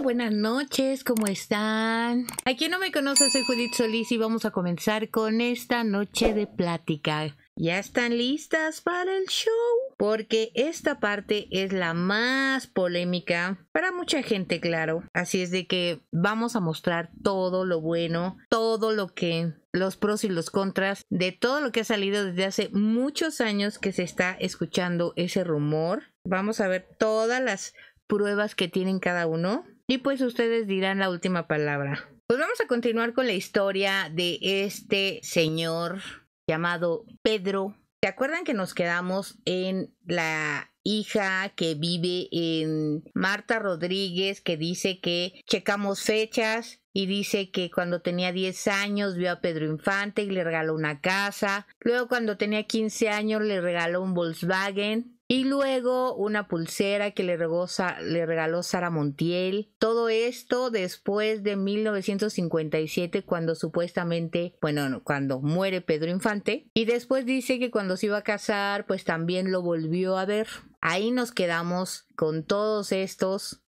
buenas noches, ¿cómo están? A quien no me conoce, soy Judith Solís y vamos a comenzar con esta noche de plática. ¿Ya están listas para el show? Porque esta parte es la más polémica para mucha gente, claro. Así es de que vamos a mostrar todo lo bueno, todo lo que... los pros y los contras de todo lo que ha salido desde hace muchos años que se está escuchando ese rumor. Vamos a ver todas las pruebas que tienen cada uno y pues ustedes dirán la última palabra. Pues vamos a continuar con la historia de este señor llamado Pedro. ¿Se acuerdan que nos quedamos en la hija que vive en Marta Rodríguez, que dice que checamos fechas y dice que cuando tenía 10 años vio a Pedro Infante y le regaló una casa? Luego cuando tenía 15 años le regaló un Volkswagen. Y luego una pulsera que le regaló Sara Montiel. Todo esto después de 1957, cuando supuestamente, cuando muere Pedro Infante. Y después dice que cuando se iba a casar, pues también lo volvió a ver. Ahí nos quedamos con todos estas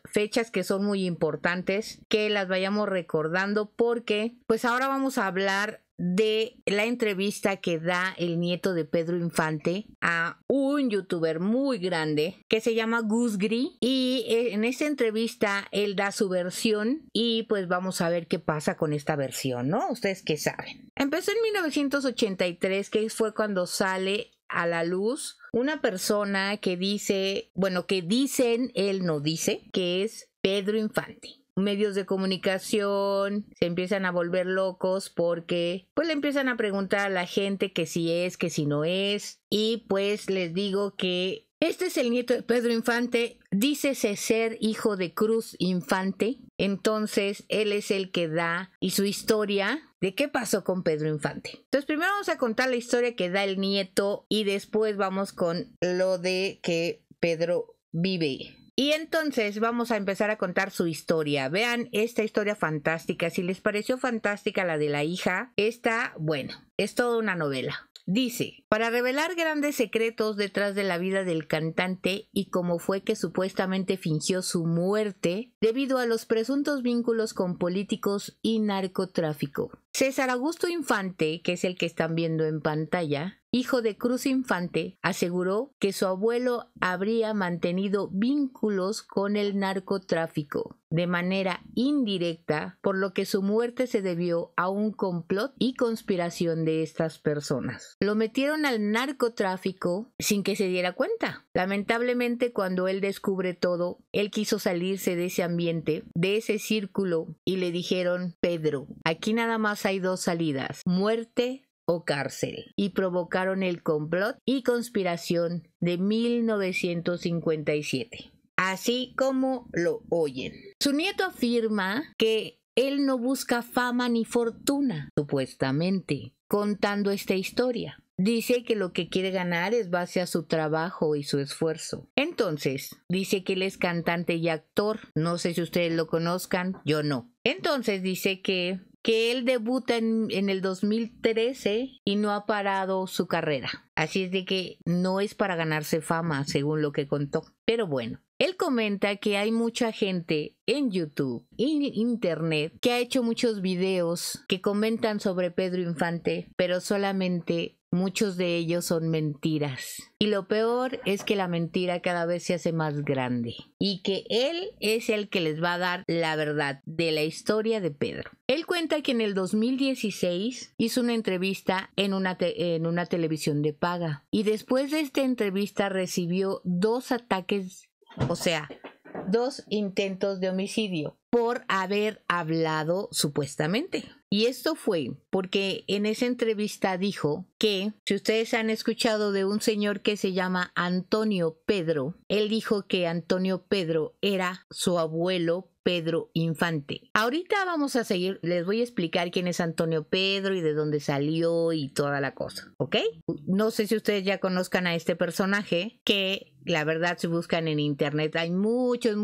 fechas que son muy importantes, que las vayamos recordando porque pues ahora vamos a hablar de la entrevista que da el nieto de Pedro Infante a un youtuber muy grande que se llama Gus Gris, y en esta entrevista él da su versión y pues vamos a ver qué pasa con esta versión, ¿no? ¿Ustedes qué saben? Empezó en 1983, que fue cuando sale a la luz una persona que dice, que dicen, él no dice, que es Pedro Infante. Medios de comunicación se empiezan a volver locos porque pues le empiezan a preguntar a la gente que si es, que si no es, y pues les digo que este es el nieto de Pedro Infante, dícese ser hijo de Cruz Infante. Entonces él es el que da y su historia de qué pasó con Pedro Infante. Entonces primero vamos a contar la historia que da el nieto y después vamos con lo de que Pedro vive. Y entonces vamos a empezar a contar su historia. Vean esta historia fantástica. Si les pareció fantástica la de la hija, esta, es toda una novela. Dice, para revelar grandes secretos detrás de la vida del cantante y cómo fue que supuestamente fingió su muerte debido a los presuntos vínculos con políticos y narcotráfico. César Augusto Infante, que es el que están viendo en pantalla, hijo de Cruz Infante, aseguró que su abuelo habría mantenido vínculos con el narcotráfico de manera indirecta, por lo que su muerte se debió a un complot y conspiración de estas personas. Lo metieron al narcotráfico sin que se diera cuenta. Lamentablemente, cuando él descubre todo, él quiso salirse de ese ambiente, de ese círculo, y le dijeron: Pedro, aquí nada más hay dos salidas, muerte o cárcel, y provocaron el complot y conspiración de 1957. Así como lo oyen. Su nieto afirma que él no busca fama ni fortuna, supuestamente, contando esta historia. Dice que lo que quiere ganar es base a su trabajo y su esfuerzo. Entonces, dice que él es cantante y actor. No sé si ustedes lo conozcan, yo no. Entonces dice que él debuta en el 2013 y no ha parado su carrera. Así es de que no es para ganarse fama, según lo que contó. Pero bueno, él comenta que hay mucha gente en YouTube y en Internet que ha hecho muchos videos que comentan sobre Pedro Infante, pero solamente muchos de ellos son mentiras. Y lo peor es que la mentira cada vez se hace más grande. Y que él es el que les va a dar la verdad de la historia de Pedro. Él cuenta que en el 2016 hizo una entrevista en una televisión de paga. Y después de esta entrevista recibió 2 ataques, o sea, 2 intentos de homicidio por haber hablado supuestamente. Y esto fue porque en esa entrevista dijo que, si ustedes han escuchado de un señor que se llama Antonio Pedro, él dijo que Antonio Pedro era su abuelo Pedro Infante. Ahorita vamos a seguir, les voy a explicar quién es Antonio Pedro y de dónde salió y toda la cosa, ¿ok? No sé si ustedes ya conozcan a este personaje, que la verdad si buscan en internet hay muchos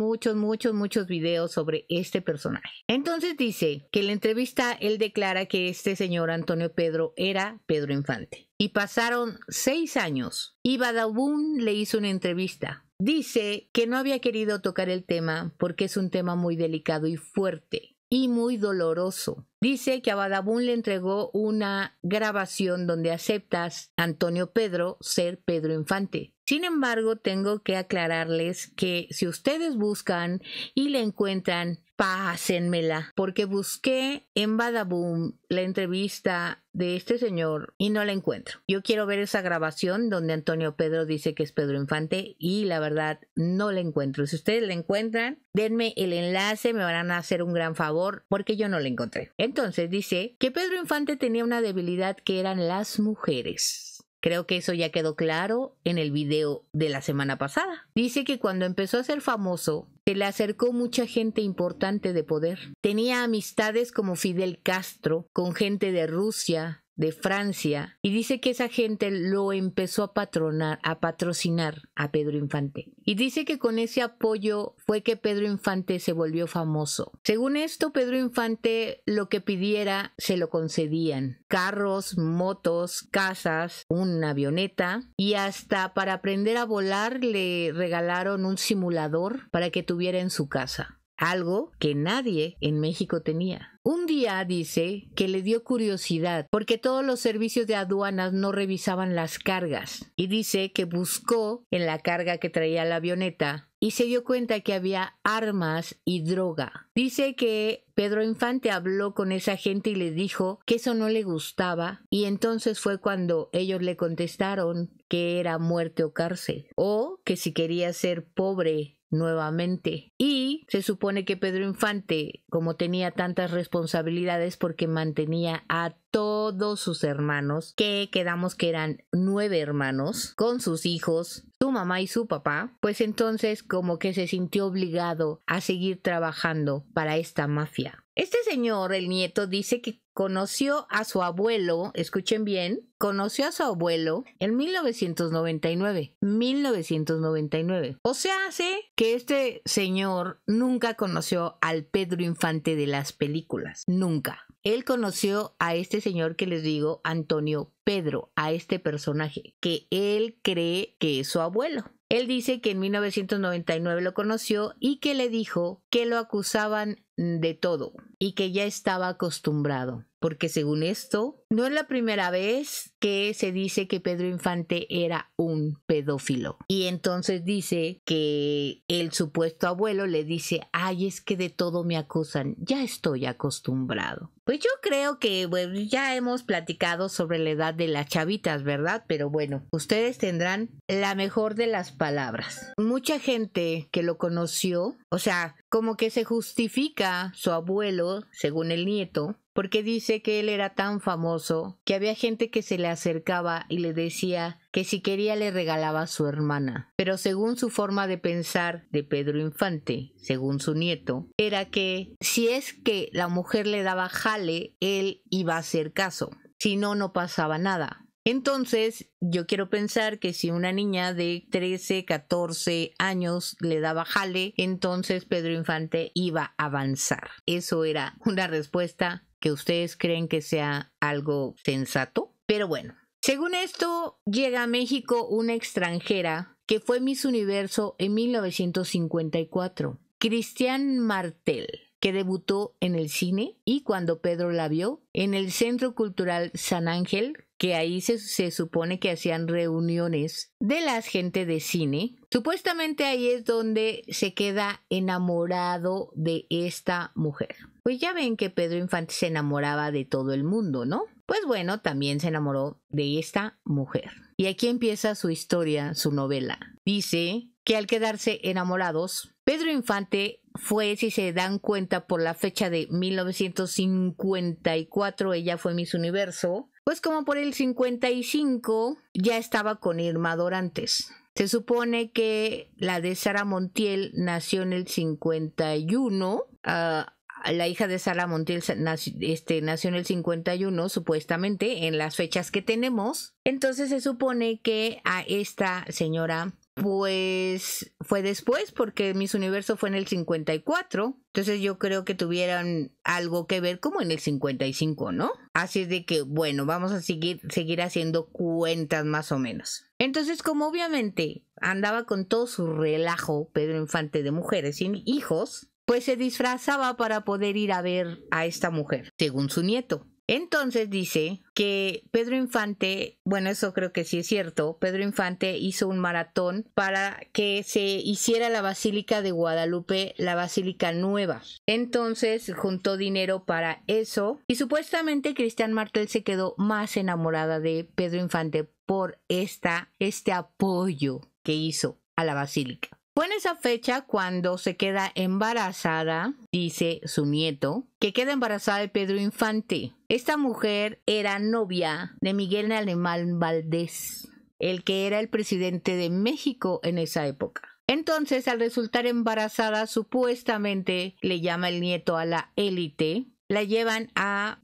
videos sobre este personaje. Entonces dice que en la entrevista él declara que este señor Antonio Pedro era Pedro Infante. Y pasaron 6 años y Badabun le hizo una entrevista dice que no había querido tocar el tema porque es un tema muy delicado y fuerte y muy doloroso. Dice que a Badabun le entregó una grabación donde aceptas Antonio Pedro ser Pedro Infante. Sin embargo, tengo que aclararles que si ustedes buscan y la encuentran, pásenmela, porque busqué en Badabun la entrevista de este señor y no la encuentro. Yo quiero ver esa grabación donde Antonio Pedro dice que es Pedro Infante y la verdad no la encuentro. Si ustedes la encuentran, denme el enlace, me van a hacer un gran favor porque yo no la encontré. Entonces dice que Pedro Infante tenía una debilidad que eran las mujeres. Creo que eso ya quedó claro en el video de la semana pasada. Dice que cuando empezó a ser famoso, se le acercó mucha gente importante de poder. Tenía amistades como Fidel Castro, con gente de Rusia, de Francia, y dice que esa gente lo empezó a patrocinar a Pedro Infante. Y dice que con ese apoyo fue que Pedro Infante se volvió famoso. Según esto, Pedro Infante lo que pidiera se lo concedían. Carros, motos, casas, una avioneta y hasta para aprender a volar le regalaron un simulador para que tuviera en su casa. Algo que nadie en México tenía. Un día dice que le dio curiosidad porque todos los servicios de aduanas no revisaban las cargas y dice que buscó en la carga que traía la avioneta y se dio cuenta que había armas y droga. Dice que Pedro Infante habló con esa gente y le dijo que eso no le gustaba y entonces fue cuando ellos le contestaron que era muerte o cárcel o que si quería ser pobre nuevamente. Y se supone que Pedro Infante, como tenía tantas responsabilidades porque mantenía a todos sus hermanos, que quedamos que eran 9 hermanos, con sus hijos, su mamá y su papá, pues entonces como que se sintió obligado a seguir trabajando para esta mafia. Este señor, el nieto, dice que conoció a su abuelo, escuchen bien, conoció a su abuelo en 1999. O sea, hace que este señor nunca conoció al Pedro Infante de las películas, nunca. Él conoció a este señor que les digo, Antonio Pedro, a este personaje, que él cree que es su abuelo. Él dice que en 1999 lo conoció y que le dijo que lo acusaban de todo y que ya estaba acostumbrado. Porque según esto, no es la primera vez que se dice que Pedro Infante era un pedófilo. Y entonces dice que el supuesto abuelo le dice, ay, es que de todo me acusan, ya estoy acostumbrado. Pues yo creo que bueno, ya hemos platicado sobre la edad de las chavitas, ¿verdad? Pero bueno, ustedes tendrán la mejor de las palabras. Mucha gente que lo conoció, o sea, como que se justifica su abuelo, según el nieto, porque dice que él era tan famoso que había gente que se le acercaba y le decía que si quería le regalaba a su hermana. Pero según su forma de pensar de Pedro Infante, según su nieto, era que si es que la mujer le daba jale, él iba a hacer caso. Si no, no pasaba nada. Entonces, yo quiero pensar que si una niña de 13, 14 años le daba jale, entonces Pedro Infante iba a avanzar. Eso era una respuesta que ustedes creen que sea algo sensato. Pero bueno, según esto, llega a México una extranjera que fue Miss Universo en 1954, Cristian Martel, que debutó en el cine y cuando Pedro la vio en el Centro Cultural San Ángel, que ahí se supone que hacían reuniones de la gente de cine. Supuestamente ahí es donde se queda enamorado de esta mujer. Pues ya ven que Pedro Infante se enamoraba de todo el mundo, ¿no? Pues bueno, también se enamoró de esta mujer. Y aquí empieza su historia, su novela. Dice que al quedarse enamorados, Pedro Infante fue, si se dan cuenta por la fecha de 1954, ella fue Miss Universo, pues como por el 55 ya estaba con Irma Dorantes. Se supone que la de Sara Montiel nació en el 51, la hija de Sara Montiel nació en el 51, supuestamente, en las fechas que tenemos. Entonces se supone que a esta señora pues fue después, porque Miss Universo fue en el 54. Entonces yo creo que tuvieran algo que ver como en el 55, ¿no? Así es de que, bueno, vamos a seguir haciendo cuentas más o menos. Entonces, como obviamente andaba con todo su relajo Pedro Infante de mujeres sin hijos, pues se disfrazaba para poder ir a ver a esta mujer, según su nieto. Entonces dice que Pedro Infante, bueno, eso creo que sí es cierto, Pedro Infante hizo un maratón para que se hiciera la Basílica de Guadalupe, la Basílica Nueva. Entonces juntó dinero para eso y supuestamente Cristian Martel se quedó más enamorada de Pedro Infante por este apoyo que hizo a la Basílica. Fue en esa fecha cuando se queda embarazada, dice su nieto, que queda embarazada de Pedro Infante. Esta mujer era novia de Miguel Alemán Valdés, el que era el presidente de México en esa época. Entonces, al resultar embarazada, supuestamente le llama el nieto a la élite. La llevan a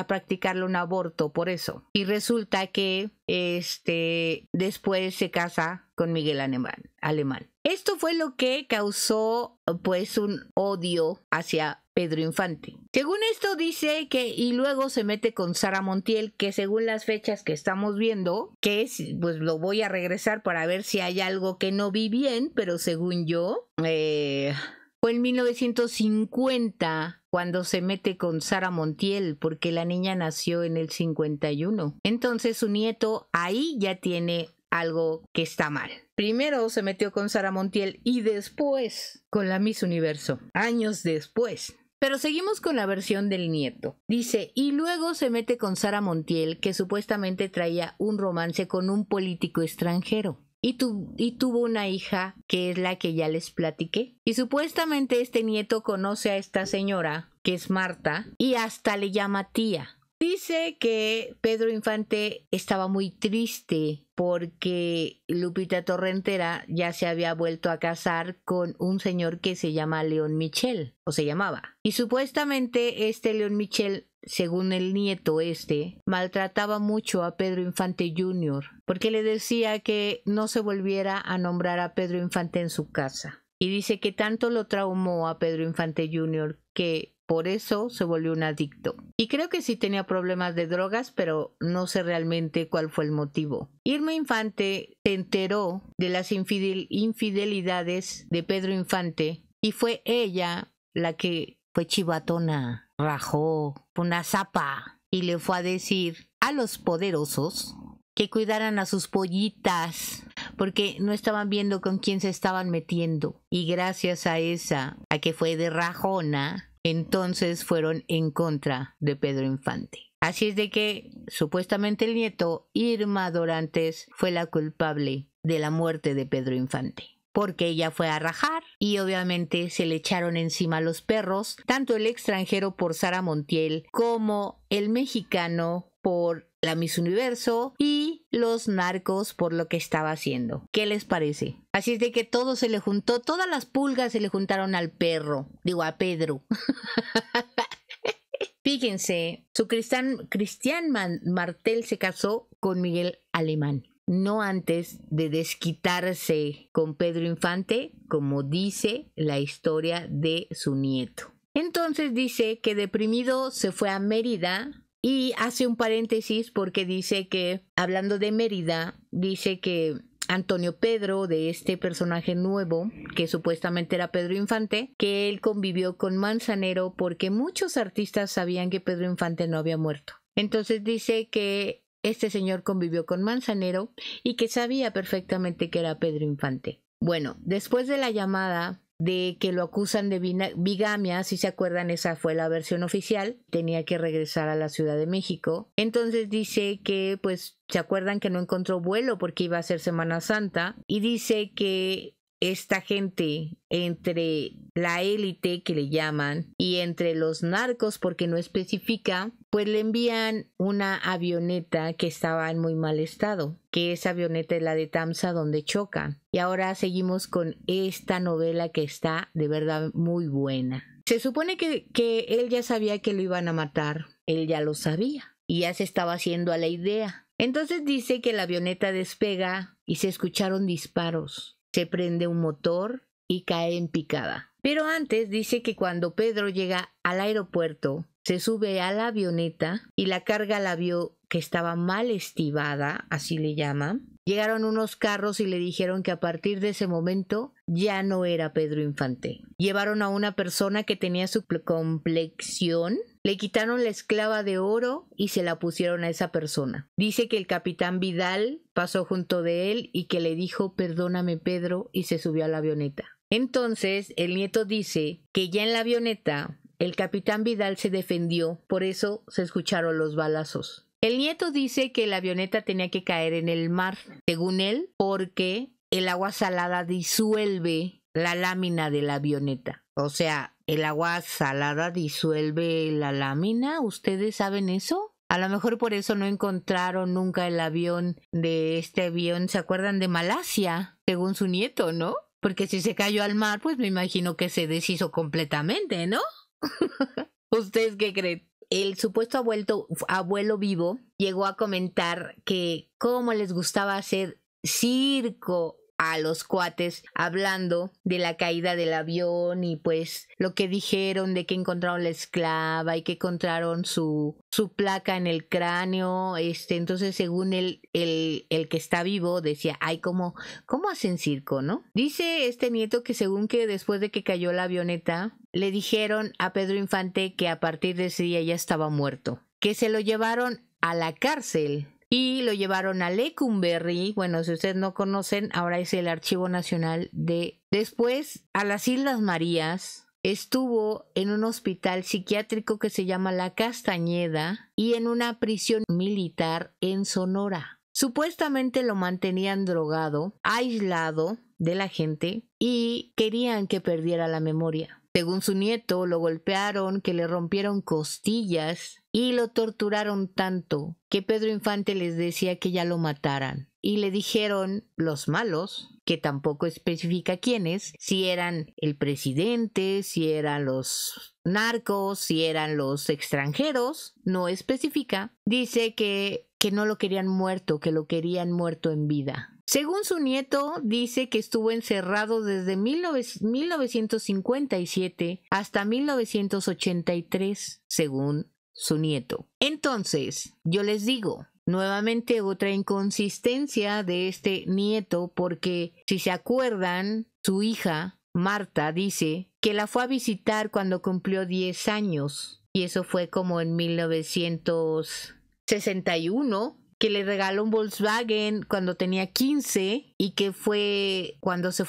practicarle un aborto por eso. Y resulta que después se casa con Miguel Alemán. Esto fue lo que causó pues un odio hacia Pedro Infante. Según esto dice que y luego se mete con Sara Montiel, que según las fechas que estamos viendo, que es, pues lo voy a regresar para ver si hay algo que no vi bien, pero según yo, fue en 1950 cuando se mete con Sara Montiel, porque la niña nació en el 51. Entonces su nieto ahí ya tiene algo que está mal. Primero se metió con Sara Montiel y después con la Miss Universo, años después. Pero seguimos con la versión del nieto. Dice, y luego se mete con Sara Montiel, que supuestamente traía un romance con un político extranjero. Y tuvo una hija que es la que ya les platiqué. Y supuestamente este nieto conoce a esta señora, que es Marta, y hasta le llama tía. Dice que Pedro Infante estaba muy triste porque Lupita Torrentera ya se había vuelto a casar con un señor que se llama León Michel, o se llamaba. Y supuestamente este León Michel, según el nieto maltrataba mucho a Pedro Infante Jr. porque le decía que no se volviera a nombrar a Pedro Infante en su casa. Y dice que tanto lo traumó a Pedro Infante Jr. que por eso se volvió un adicto. Y creo que sí tenía problemas de drogas, pero no sé realmente cuál fue el motivo. Irma Infante se enteró de las infidelidades de Pedro Infante y fue ella la que fue chivatona, rajó, una zapa y le fue a decir a los poderosos que cuidaran a sus pollitas porque no estaban viendo con quién se estaban metiendo. Y gracias a que fue de rajona, entonces fueron en contra de Pedro Infante. Así es de que supuestamente el nieto, Irma Dorantes, fue la culpable de la muerte de Pedro Infante. Porque ella fue a rajar y obviamente se le echaron encima los perros, tanto el extranjero por Sara Montiel como el mexicano por la Miss Universo y los narcos por lo que estaba haciendo. ¿Qué les parece? Así es de que todo se le juntó, todas las pulgas se le juntaron al perro, digo a Pedro. Fíjense, Cristian Martel se casó con Miguel Alemán. No antes de desquitarse con Pedro Infante, como dice la historia de su nieto. Entonces dice que deprimido se fue a Mérida y hace un paréntesis porque dice que, hablando de Mérida, dice que Antonio Pedro, de este personaje nuevo, que supuestamente era Pedro Infante, que él convivió con Manzanero porque muchos artistas sabían que Pedro Infante no había muerto. Entonces dice que este señor convivió con Manzanero y que sabía perfectamente que era Pedro Infante. Bueno, después de la llamada de que lo acusan de bigamia, si se acuerdan, esa fue la versión oficial, tenía que regresar a la Ciudad de México. Entonces dice que, pues, se acuerdan que no encontró vuelo porque iba a ser Semana Santa, y dice que esta gente entre la élite que le llaman y entre los narcos, porque no especifica, pues le envían una avioneta que estaba en muy mal estado, que esa avioneta es la de Tamsa donde chocan. Y ahora seguimos con esta novela que está de verdad muy buena. Se supone que él ya sabía que lo iban a matar, él ya lo sabía y ya se estaba haciendo a la idea. Entonces dice que la avioneta despega y se escucharon disparos. Se prende un motor y cae en picada. Pero antes dice que cuando Pedro llega al aeropuerto, se sube a la avioneta y la carga la vio que estaba mal estibada, así le llaman. Llegaron unos carros y le dijeron que a partir de ese momento ya no era Pedro Infante. Llevaron a una persona que tenía su complexión, le quitaron la esclava de oro y se la pusieron a esa persona. Dice que el capitán Vidal pasó junto de él y que le dijo perdóname Pedro y se subió a la avioneta. Entonces el nieto dice que ya en la avioneta el capitán Vidal se defendió, por eso se escucharon los balazos. El nieto dice que la avioneta tenía que caer en el mar, según él, porque el agua salada disuelve la lámina de la avioneta. O sea, el agua salada disuelve la lámina. ¿Ustedes saben eso? A lo mejor por eso no encontraron nunca el avión de este avión. ¿Se acuerdan de Malasia? Según su nieto, ¿no? Porque si se cayó al mar, pues me imagino que se deshizo completamente, ¿no? ¿Ustedes qué creen? El supuesto abuelo vivo llegó a comentar que cómo les gustaba hacer circo a los cuates hablando de la caída del avión y pues lo que dijeron de que encontraron la esclava y que encontraron su placa en el cráneo. Entonces según el que está vivo decía, ay, ¿cómo hacen circo, no? Dice este nieto que según que después de que cayó la avioneta le dijeron a Pedro Infante que a partir de ese día ya estaba muerto, que se lo llevaron a la cárcel y lo llevaron a Lecumberri. Bueno, si ustedes no conocen, ahora es el Archivo Nacional de... Después, a las Islas Marías, estuvo en un hospital psiquiátrico que se llama La Castañeda y en una prisión militar en Sonora. Supuestamente lo mantenían drogado, aislado de la gente y querían que perdiera la memoria. Según su nieto, lo golpearon, que le rompieron costillas y lo torturaron tanto que Pedro Infante les decía que ya lo mataran. Y le dijeron los malos, que tampoco especifica quiénes, si eran el presidente, si eran los narcos, si eran los extranjeros, no especifica. Dice que no lo querían muerto, que lo querían muerto en vida. Según su nieto, dice que estuvo encerrado desde 1957 hasta 1983, según su nieto. Entonces, yo les digo, nuevamente otra inconsistencia de este nieto, porque si se acuerdan, su hija, Marta, dice que la fue a visitar cuando cumplió 10 años, y eso fue como en 1961, que le regaló un Volkswagen cuando tenía 15 y que fue cuando se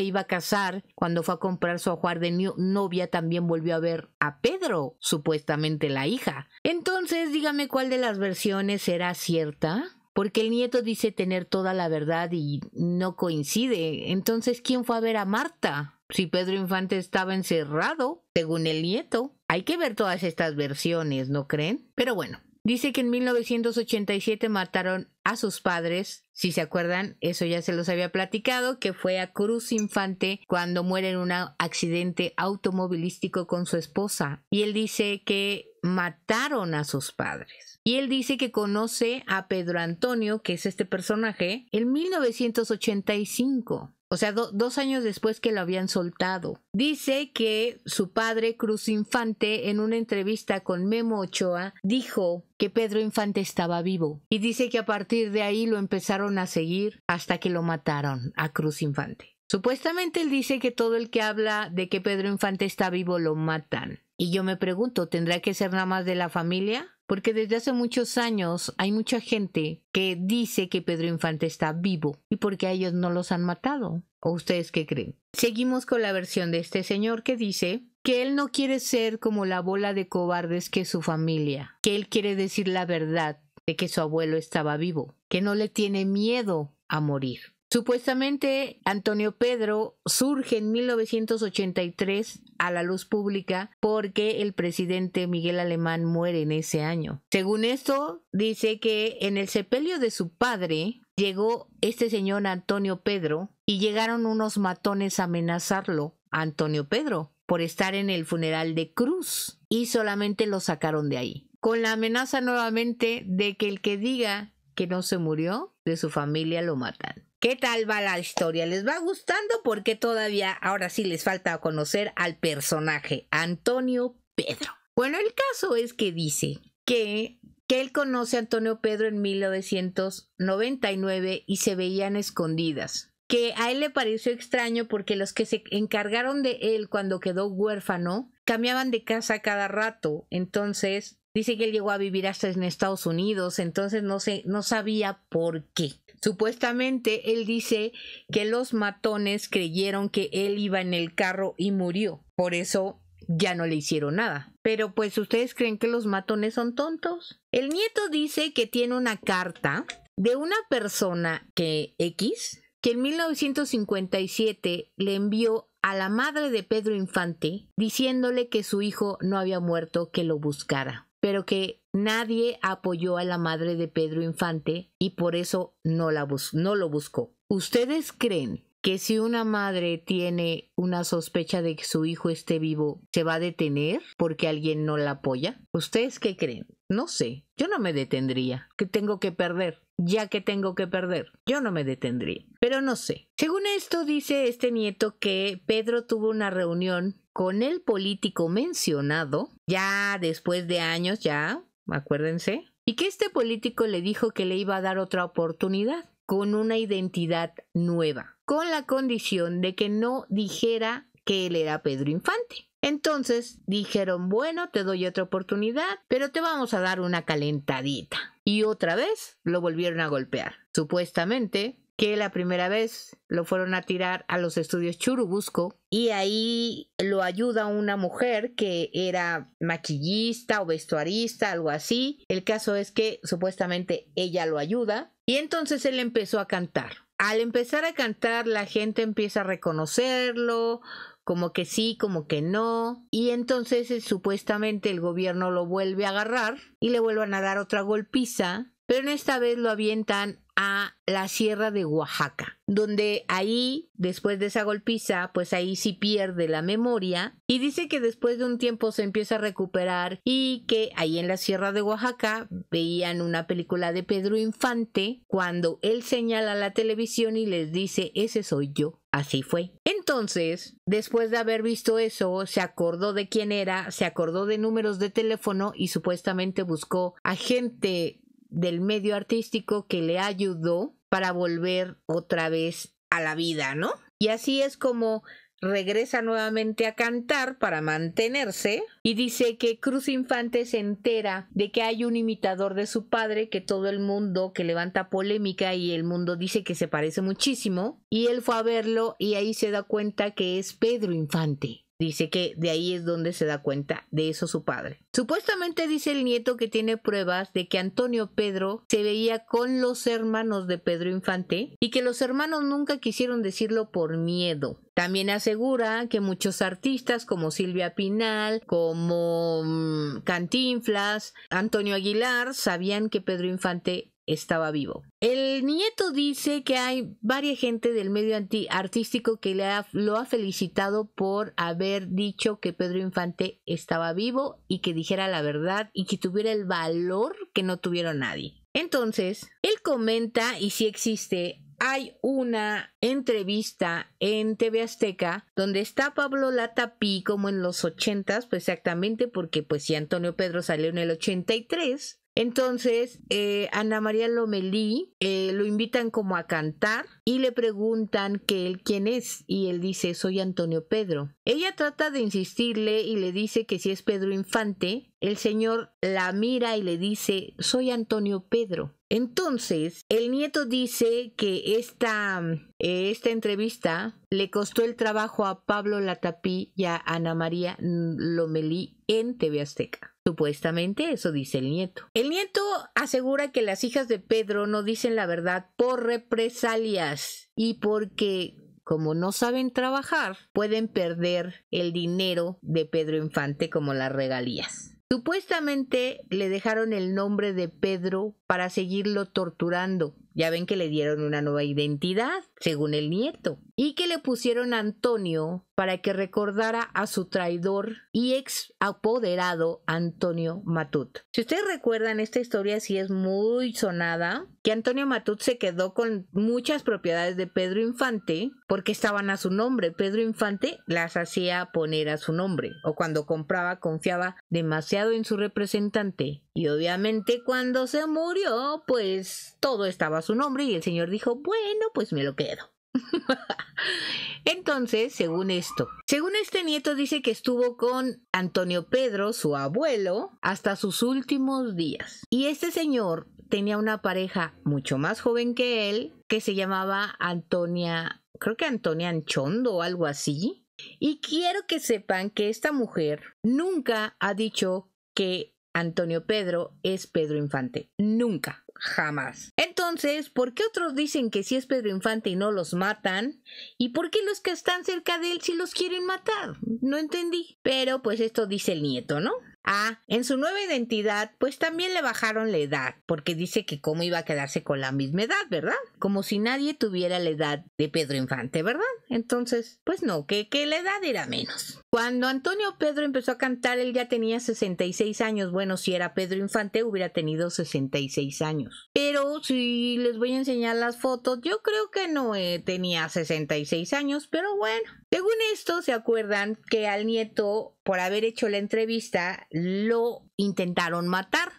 iba a casar, cuando fue a comprar su ajuar de novia, también volvió a ver a Pedro, supuestamente la hija. Entonces, dígame cuál de las versiones será cierta, porque el nieto dice tener toda la verdad y no coincide. Entonces, ¿quién fue a ver a Marta? Si Pedro Infante estaba encerrado, según el nieto. Hay que ver todas estas versiones, ¿no creen? Pero bueno. Dice que en 1987 mataron a sus padres. Si se acuerdan, eso ya se los había platicado, que fue a Cruz Infante cuando muere en un accidente automovilístico con su esposa. Y él dice que mataron a sus padres. Y él dice que conoce a Pedro Antonio, que es este personaje, en 1985. O sea, 2 años después que lo habían soltado. Dice que su padre, Cruz Infante, en una entrevista con Memo Ochoa, dijo que Pedro Infante estaba vivo. Y dice que a partir de ahí lo empezaron a seguir hasta que lo mataron a Cruz Infante. Supuestamente él dice que todo el que habla de que Pedro Infante está vivo lo matan. Y yo me pregunto, ¿tendrá que ser nada más de la familia? Porque desde hace muchos años hay mucha gente que dice que Pedro Infante está vivo y porque a ellos no los han matado. ¿O ustedes qué creen? Seguimos con la versión de este señor que dice que él no quiere ser como la bola de cobardes que es su familia, que él quiere decir la verdad de que su abuelo estaba vivo, que no le tiene miedo a morir. Supuestamente Antonio Pedro surge en 1983 a la luz pública porque el presidente Miguel Alemán muere en ese año. Según esto, dice que en el sepelio de su padre llegó este señor Antonio Pedro y llegaron unos matones a amenazarlo, a Antonio Pedro, por estar en el funeral de Cruz y solamente lo sacaron de ahí. Con la amenaza nuevamente de que el que diga que no se murió, de su familia lo matan. ¿Qué tal va la historia? ¿Les va gustando? Porque todavía ahora sí les falta conocer al personaje, Antonio Pedro. Bueno, el caso es que dice que él conoce a Antonio Pedro en 1999 y se veían escondidas. Que a él le pareció extraño porque los que se encargaron de él cuando quedó huérfano cambiaban de casa cada rato. Entonces dice que él llegó a vivir hasta en Estados Unidos, entonces no sabía por qué. Supuestamente él dice que los matones creyeron que él iba en el carro y murió. Por eso ya no le hicieron nada. Pero pues, ¿ustedes creen que los matones son tontos? El nieto dice que tiene una carta de una persona que en 1957 le envió a la madre de Pedro Infante diciéndole que su hijo no había muerto, que lo buscara, pero que nadie apoyó a la madre de Pedro Infante y por eso no lo buscó. ¿Ustedes creen que si una madre tiene una sospecha de que su hijo esté vivo, se va a detener porque alguien no la apoya? ¿Ustedes qué creen? No sé, yo no me detendría. ¿Qué tengo que perder? Ya que tengo que perder, yo no me detendría. Pero no sé. Según esto dice este nieto que Pedro tuvo una reunión con el político mencionado, ya después de años, ya, acuérdense, y que este político le dijo que le iba a dar otra oportunidad con una identidad nueva, con la condición de que no dijera que él era Pedro Infante. Entonces dijeron, bueno, te doy otra oportunidad, pero te vamos a dar una calentadita. Y otra vez lo volvieron a golpear. Supuestamente que la primera vez lo fueron a tirar a los estudios Churubusco y ahí lo ayuda una mujer que era maquillista o vestuarista, algo así. El caso es que supuestamente ella lo ayuda y entonces él empezó a cantar. Al empezar a cantar, la gente empieza a reconocerlo, como que sí, como que no, y entonces supuestamente el gobierno lo vuelve a agarrar y le vuelven a dar otra golpiza, pero en esta vez lo avientan a la Sierra de Oaxaca, donde ahí, después de esa golpiza, pues ahí sí pierde la memoria y dice que después de un tiempo se empieza a recuperar y que ahí en la Sierra de Oaxaca veían una película de Pedro Infante cuando él señala a la televisión y les dice, ese soy yo. Así fue. Entonces, después de haber visto eso, se acordó de quién era, se acordó de números de teléfono y supuestamente buscó a gente del medio artístico que le ayudó para volver otra vez a la vida, ¿no? Y así es como regresa nuevamente a cantar para mantenerse y dice que Cruz Infante se entera de que hay un imitador de su padre, que todo el mundo, que levanta polémica y el mundo dice que se parece muchísimo, y él fue a verlo y ahí se da cuenta que es Pedro Infante. Dice que de ahí es donde se da cuenta de eso su padre. Supuestamente dice el nieto que tiene pruebas de que Antonio Pedro se veía con los hermanos de Pedro Infante y que los hermanos nunca quisieron decirlo por miedo. También asegura que muchos artistas como Silvia Pinal, como Cantinflas, Antonio Aguilar, sabían que Pedro Infante estaba vivo. El nieto dice que hay varias gente del medio artístico que lo ha felicitado por haber dicho que Pedro Infante estaba vivo y que dijera la verdad y que tuviera el valor que no tuvieron nadie. Entonces, él comenta, y sí existe, hay una entrevista en TV Azteca donde está Pablo Latapí como en los 80s, pues exactamente porque pues si Antonio Pedro salió en el 83. Entonces, Ana María Lomelí lo invitan como a cantar y le preguntan que él quién es y él dice soy Antonio Pedro. Ella trata de insistirle y le dice que si es Pedro Infante. El señor la mira y le dice soy Antonio Pedro. Entonces, el nieto dice que esta entrevista le costó el trabajo a Pablo Latapí y a Ana María Lomelí en TV Azteca. Supuestamente eso dice el nieto. El nieto asegura que las hijas de Pedro no dicen la verdad por represalias y porque, como no saben trabajar, pueden perder el dinero de Pedro Infante como las regalías. Supuestamente le dejaron el nombre de Pedro para seguirlo torturando Ya ven que le dieron una nueva identidad, según el nieto, y que le pusieron Antonio para que recordara a su traidor y ex apoderado Antonio Matut. Si ustedes recuerdan, esta historia sí es muy sonada, que Antonio Matut se quedó con muchas propiedades de Pedro Infante porque estaban a su nombre. Pedro Infante las hacía poner a su nombre, o cuando compraba confiaba demasiado en su representante, y obviamente cuando se murió pues todo estaba a su nombre y el señor dijo, bueno, pues me lo quedo. Entonces, según este nieto dice que estuvo con Antonio Pedro, su abuelo, hasta sus últimos días. Y este señor tenía una pareja mucho más joven que él, que se llamaba Antonia, creo que Antonia Anchondo o algo así. Y quiero que sepan que esta mujer nunca ha dicho que Antonio Pedro es Pedro Infante. Nunca. Jamás. Entonces, ¿por qué otros dicen que sí es Pedro Infante y no los matan? ¿Y por qué los que están cerca de él sí los quieren matar? No entendí. Pero pues esto dice el nieto, ¿no? Ah, en su nueva identidad, pues también le bajaron la edad, porque dice que cómo iba a quedarse con la misma edad, ¿verdad? Como si nadie tuviera la edad de Pedro Infante, ¿verdad? Entonces, pues no, que la edad era menos. Cuando Antonio Pedro empezó a cantar, él ya tenía 66 años. Bueno, si era Pedro Infante, hubiera tenido 66 años. Pero si les voy a enseñar las fotos, yo creo que no tenía 66 años, pero bueno. Según esto, ¿se acuerdan que al nieto, por haber hecho la entrevista, lo intentaron matar?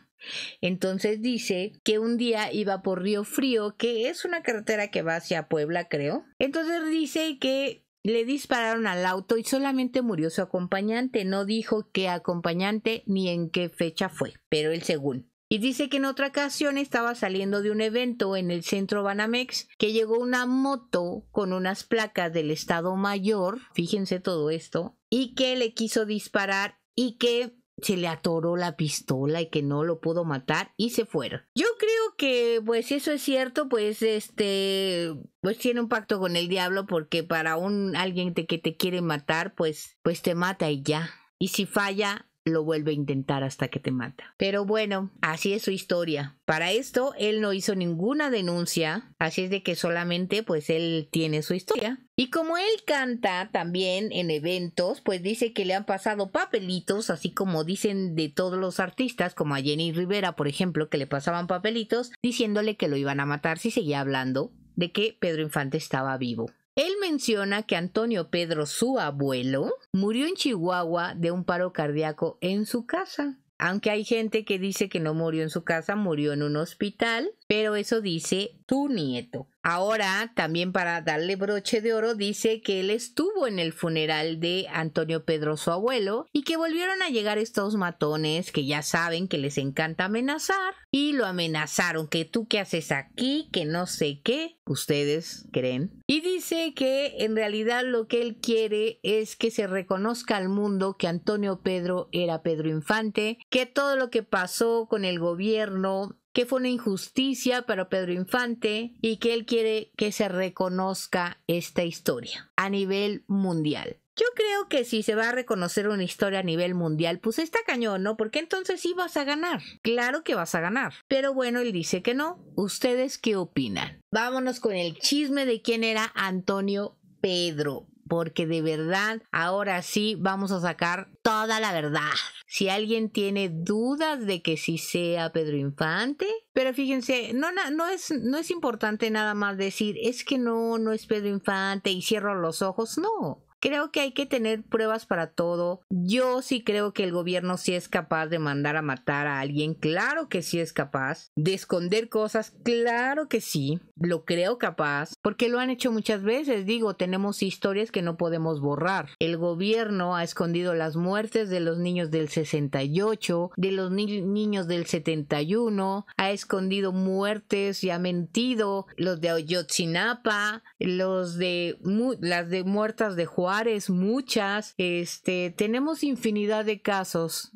Entonces dice que un día iba por Río Frío, que es una carretera que va hacia Puebla, creo. Entonces dice que le dispararon al auto y solamente murió su acompañante. No dijo qué acompañante ni en qué fecha fue, pero él según. Y dice que en otra ocasión estaba saliendo de un evento en el centro Banamex, que llegó una moto con unas placas del Estado Mayor, fíjense todo esto, y que le quiso disparar y que se le atoró la pistola y que no lo pudo matar y se fueron. Yo creo que pues si eso es cierto, pues pues tiene un pacto con el diablo, porque para alguien que te quiere matar, pues te mata y ya. Y si falla, lo vuelve a intentar hasta que te mata. Pero bueno, así es su historia. Para esto, él no hizo ninguna denuncia, así es de que solamente pues él tiene su historia. Y como él canta también en eventos, pues dice que le han pasado papelitos, así como dicen de todos los artistas, como a Jenny Rivera, por ejemplo, que le pasaban papelitos diciéndole que lo iban a matar si seguía hablando de que Pedro Infante estaba vivo. Él menciona que Antonio Pedro, su abuelo, murió en Chihuahua de un paro cardíaco en su casa. Aunque hay gente que dice que no murió en su casa, murió en un hospital, pero eso dice tu nieto. Ahora, también para darle broche de oro, dice que él estuvo en el funeral de Antonio Pedro, su abuelo, y que volvieron a llegar estos matones que ya saben que les encanta amenazar, y lo amenazaron, que tú qué haces aquí, que no sé qué, ustedes creen. Y dice que en realidad lo que él quiere es que se reconozca al mundo que Antonio Pedro era Pedro Infante, que todo lo que pasó con el gobierno, que fue una injusticia para Pedro Infante, y que él quiere que se reconozca esta historia a nivel mundial. Yo creo que si se va a reconocer una historia a nivel mundial, pues está cañón, ¿no? Porque entonces sí vas a ganar. Claro que vas a ganar. Pero bueno, él dice que no. ¿Ustedes qué opinan? Vámonos con el chisme de quién era Antonio Pedro, porque de verdad, ahora sí vamos a sacar toda la verdad. Si alguien tiene dudas de que sí sea Pedro Infante, pero fíjense, no es importante nada más decir, es que no es Pedro Infante y cierro los ojos, no. Creo que hay que tener pruebas para todo. Yo sí creo que el gobierno sí es capaz de mandar a matar a alguien. Claro que sí es capaz. De esconder cosas. Claro que sí. Lo creo capaz. Porque lo han hecho muchas veces. Digo, tenemos historias que no podemos borrar. El gobierno ha escondido las muertes de los niños del 68, de los niños del 71. Ha escondido muertes y ha mentido. Los de Ayotzinapa. Las de muertas de Juárez, muchas. Tenemos infinidad de casos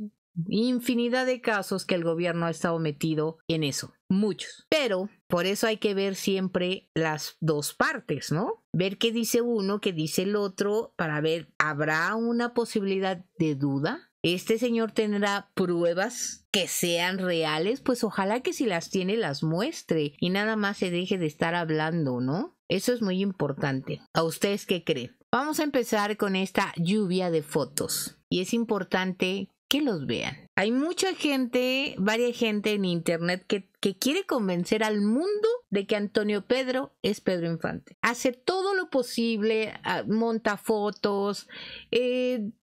que el gobierno ha estado metido en eso, muchos. Pero por eso hay que ver siempre las dos partes, ¿no? Ver qué dice uno, qué dice el otro, para ver, ¿habrá una posibilidad de duda? ¿Este señor tendrá pruebas que sean reales? Pues ojalá que si las tiene las muestre y nada más se deje de estar hablando, ¿no? Eso es muy importante. ¿A ustedes qué creen? Vamos a empezar con esta lluvia de fotos y es importante que los vean. Hay mucha gente, varias gente en internet que quiere convencer al mundo de que Antonio Pedro es Pedro Infante. Hace todo lo posible, monta fotos,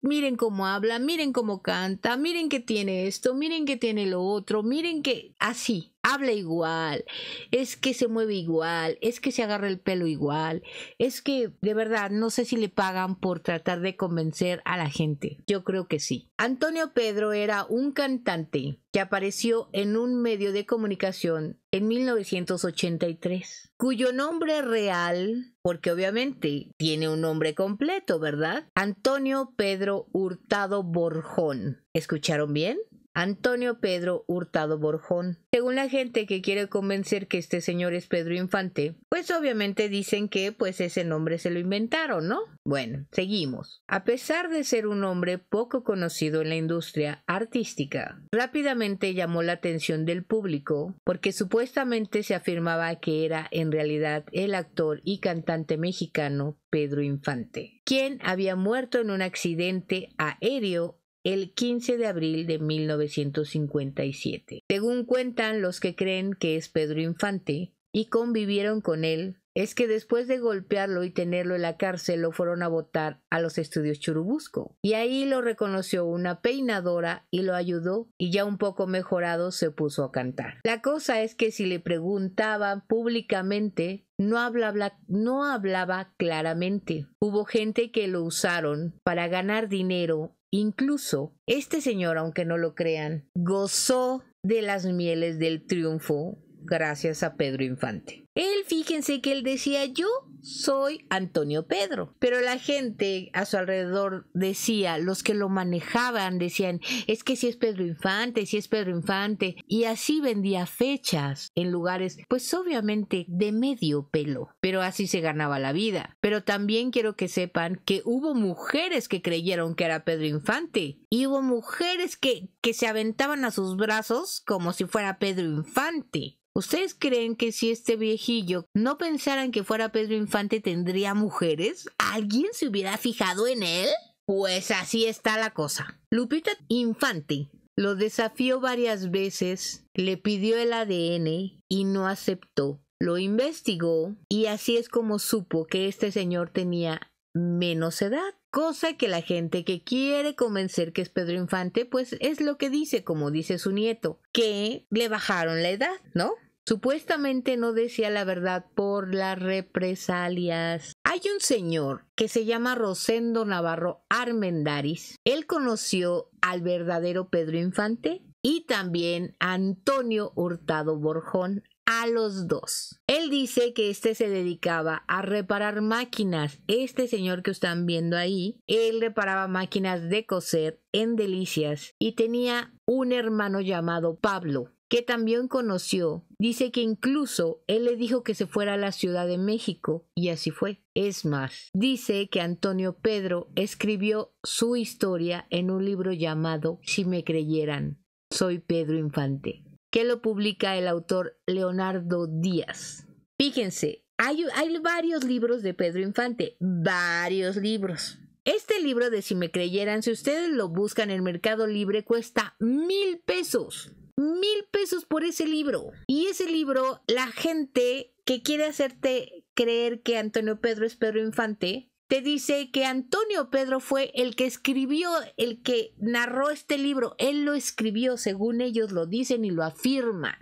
miren cómo habla, miren cómo canta, miren que tiene esto, miren que tiene lo otro, miren que así. Habla igual, es que se mueve igual, es que se agarra el pelo igual, es que de verdad no sé si le pagan por tratar de convencer a la gente. Yo creo que sí. Antonio Pedro era un cantante que apareció en un medio de comunicación en 1983, cuyo nombre real, porque obviamente tiene un nombre completo, ¿verdad? Antonio Pedro Hurtado Borjón. ¿Escucharon bien? Antonio Pedro Hurtado Borjón. Según la gente que quiere convencer que este señor es Pedro Infante, pues obviamente dicen que pues ese nombre se lo inventaron, ¿no? Bueno, seguimos. A pesar de ser un hombre poco conocido en la industria artística, rápidamente llamó la atención del público porque supuestamente se afirmaba que era en realidad el actor y cantante mexicano Pedro Infante, quien había muerto en un accidente aéreo el 15 de abril de 1957. Según cuentan los que creen que es Pedro Infante y convivieron con él, es que después de golpearlo y tenerlo en la cárcel lo fueron a botar a los estudios Churubusco. Y ahí lo reconoció una peinadora y lo ayudó y ya un poco mejorado se puso a cantar. La cosa es que si le preguntaban públicamente, no hablaba claramente. Hubo gente que lo usaron para ganar dinero. Incluso este señor, aunque no lo crean, gozó de las mieles del triunfo gracias a Pedro Infante. Fíjense que él decía, yo soy Antonio Pedro, pero la gente a su alrededor decía, los que lo manejaban decían, es que si es Pedro Infante, si es Pedro Infante, y así vendía fechas en lugares, pues obviamente de medio pelo, pero así se ganaba la vida. Pero también quiero que sepan que hubo mujeres que creyeron que era Pedro Infante, y hubo mujeres que se aventaban a sus brazos como si fuera Pedro Infante. ¿Ustedes creen que si este viejillo no pensaran que fuera Pedro Infante tendría mujeres? ¿Alguien se hubiera fijado en él? Pues así está la cosa. Lupita Infante lo desafió varias veces, le pidió el ADN y no aceptó. Lo investigó y así es como supo que este señor tenía menos edad. Cosa que la gente que quiere convencer que es Pedro Infante, pues es lo que dice, como dice su nieto, que le bajaron la edad, ¿no? Supuestamente no decía la verdad por las represalias. Hay un señor que se llama Rosendo Navarro Armendáriz. Él conoció al verdadero Pedro Infante y también a Antonio Hurtado Borjón, a los dos. Él dice que se dedicaba a reparar máquinas. Este señor que están viendo ahí, él reparaba máquinas de coser en Delicias y tenía un hermano llamado Pablo, que también conoció. Dice que incluso él le dijo que se fuera a la Ciudad de México y así fue. Es más, dice que Antonio Pedro escribió su historia en un libro llamado Si me creyeran, soy Pedro Infante, que lo publica el autor Leonardo Díaz. Fíjense, hay varios libros de Pedro Infante, varios libros. Este libro de Si me creyeran, si ustedes lo buscan en Mercado Libre, cuesta 1,000 pesos. 1,000 pesos por ese libro. Y ese libro, la gente que quiere hacerte creer que Antonio Pedro es Pedro Infante, te dice que Antonio Pedro fue el que escribió, el que narró este libro. Él lo escribió, según ellos lo dicen y lo afirman.